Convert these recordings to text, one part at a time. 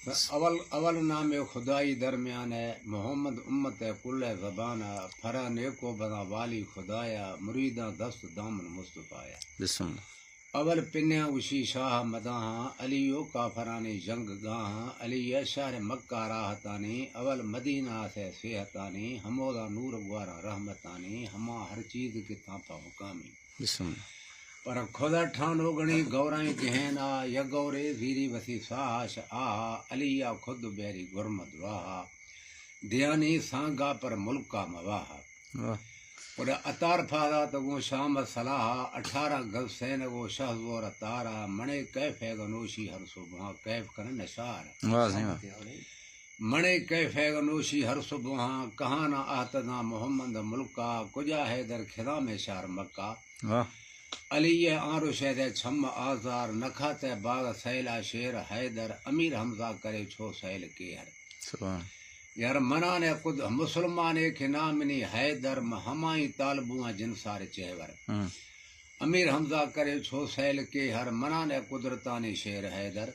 اول نام خدائی درمیان ہے، محمد امت ہے کل زبان، فرا نیکو بنا والی خدایا، مریداں دست دامن مصطفیٰ۔ بسم اللہ۔ اول پنیا وشی شاہ مداحاں، علیو کافرانی جنگ گاہاں، علی شہر مکہ راحتانی، اول مدینہ سے صحتانی، ہمودا نور گوارا رحمتانی، ہما ہر چیز کے تھاپا مقامی۔ بسم اللہ۔ پر خدا ٹھانو گنی گورائیں کہنا، یا گورے زیری وسی ساش آہا، علیہ خود بیری گرمد واہا، دیانی سانگا پر ملکہ مواہا۔ اور اتار پھادا تگو شام صلاحا، 18 گز سین گو شہزور اتارا، منے کیف ہے گنوشی ہر صبح کیف کن نشار، منے کیف ہے گنوشی ہر صبح کہانا آتنا محمد ملکہ، کجا ہے در خدا میں شار مکہ، علی آنرو شہد چھم آزار، نکھاتے باغ سیلا شیر حیدر، امیر حمزہ کرے چھو سیل کیہر، یار منانے خود مسلمانے کے نامنی حیدر، ہمائی طالبوں جنسار چہور، امیر حمزہ کرے چھو سیل کیہر، منانے قدرتانی شیر حیدر،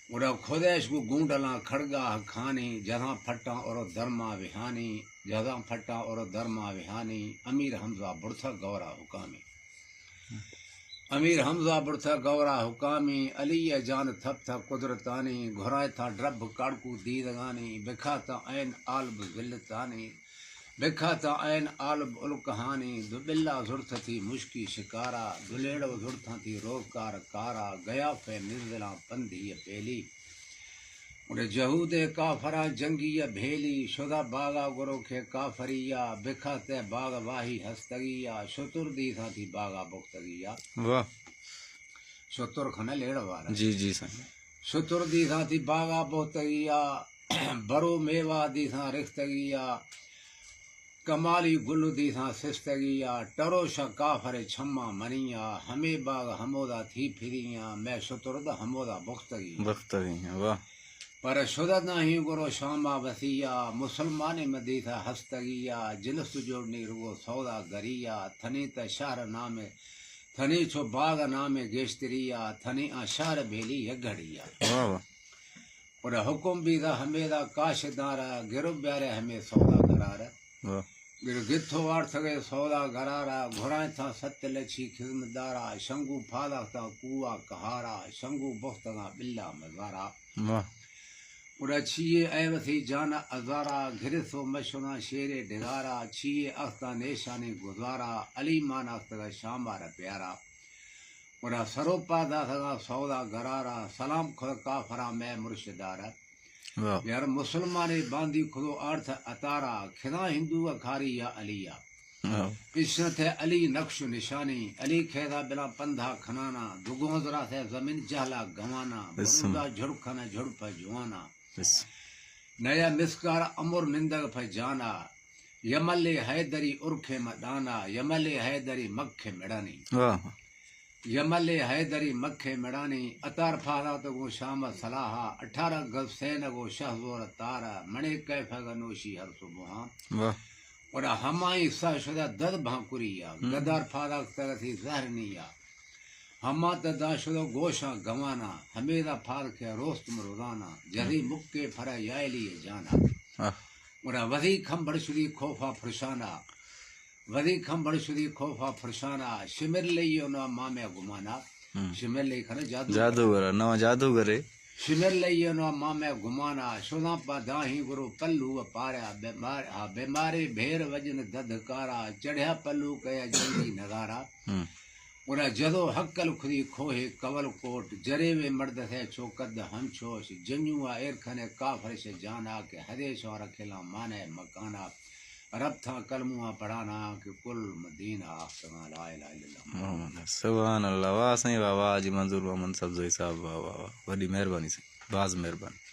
اڑا خودیش کو گونڈلاں کھڑگا کھانی، جہاں پھٹاں اور درما وہانی، جہاں پھٹاں اور درما وہانی، امیر حمزہ برتھا گورا حکامی، امیر حمزہ برتھا گورا حکامی، علی جان تھپ تھا قدرتانی، گھرائے تھا ڈرب کاڑکو دیدگانی، بکھا تھا عین آلب ذلتانی، بکھا تھا عین آلب الکہانی، دو بلا زرت تھی مشکی شکارا، دلیڑو زرتاں تھی روکار کارا، گیا فے نزلاں پندھی پیلی، اور جہود کافرا جنگی بھیلی، شدہ باغا گرو کے کافریا، بکھاتے باغ واہی ہستگیا، شتر دی تھا تھی باغا بختگیا، شتر کھنا لیڑ والا، جی جی سر، شتر دی تھا تھی باغا بختگیا، برو میوا دی تھا رختگیا، کمالی گل دی تھا سستگیا، ٹروشا کافر چھما منیا، ہمیں باغ ہمودا تھی پھریاں، میں شتر دا ہمودا بختگیا، واہ، پر شدت نہیں گرو شاما وسیع، مسلمان مدی تھا ہستگیا، جنس جوڑنی رگو سودا گریا، تھنی تا شہر نامے تھنی چھو باغ نامے گیشتریا، تھنی آ شہر بھیلی یگڑیا، اور حکم بھی تھا ہمیں دا کاشدارا، گرو بیارے ہمیں سودا گرارا، گتھو وار تھگے سودا گرارا، گھرائیں تھا ست لچھی خدمتدارا، شنگو پھادا تھا کوہ کہارا، شنگو بختگا بلا مزارا، اڑا چھیے اے وسی جانا ازارا، گھرسو مشنا شیر ڈگارا، چھیے اختا نیشانی گزارا، علی مان اختگا شامارا پیارا، اڑا سروپا دا تھگا سودا گرارا، سلام خدا کافرا میں مرشدارا، یار مسلمانے باندھی خدو آرتھ اتارا، کھدا ہندو اکھاری یا علیہ، عشرت ہے علی نقش نشانی، علی کھیدا بلا پندھا کھنانا، دگوزرا سے زمین جہلا گوانا، برودا جھڑکھنا جھڑپ جوانا، نیا مسکار امر نندگ پہ جانا، یمل حیدری ارکھے مدانا، یمل حیدری مکھے مڑانی، یمل حیدری مکھے مڑانی، اتار پھادا تگو شام صلاحا، 18 گز سین گو شہزور تارا، منے کیف گنوشی ہر صبح، اور ہمائی سا شدہ دد بھانکریا، گدار پھادا تگتی زہرنیا، ہما تدا شدہ گوشا گوانا، ہمیدہ پھاد کے روست مردانا، جہی مکے پھرا یائلی جانا، اور وزی کھمبڑ شدی کھوفا فرشانا، وزی کھمبڑ شدی کھوفا فرشانا، شمر لئیو نا مامے گمانا، شمر لئی کھنا جادوگر نو جادوگرے، شمر لئیو نا مامے گمانا، شدہ پا داہی گرو پلو پاریا، بیماری بھیر وجن ددکارا، چڑھیا پلو کیا جنگی نگارا، اور جدو حقل خودی کھوہے کول کوٹ، جرے میں مرد ہے چوکد ہنچوش، جنیوا ایرکھنے کافر سے جانا، کہ حدیث اور کھلا مانے مکانا، رب تھا کلمہ پڑھانا، کہ کل مدینہ آفتنا لا الہ الا اللہ، سبحان اللہ، واہ سائیں واہ، واہ جی منظور محمد سبزوئی صاحب، واہ واہ واہ، بڑی مہربانی سے، باز مہربانی۔